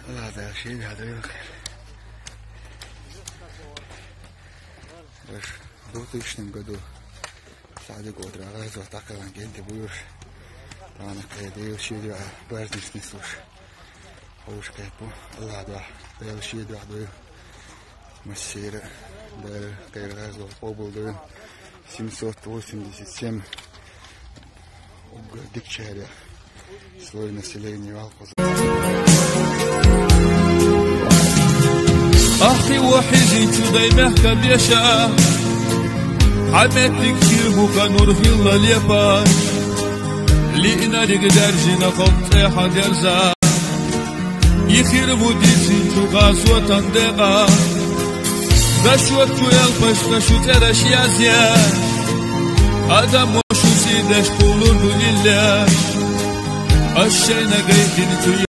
هذا شيء هذا يخير باش دوتو يشتم قدو سعدي قدر غاز وطاقة وانجنت بيوش طبعا قيدي وشيء بارز نسوش هوش كيبو الله دا بيل شيء دا دو مسيرة دا غير غاز وقبول دو 787 дикчаря слой населения Алхаза. أخي وحيدي تداي محكم يشاء عملت كتير بوكا نور في الله اليابان لقنا نقدر جينا قطع حد يرزا يخير بوديسي تغاس وتندقا بشوك تو يلقش بشو ترش يازيان آدم وشو سيدش قولون لله الشينا قيدين تو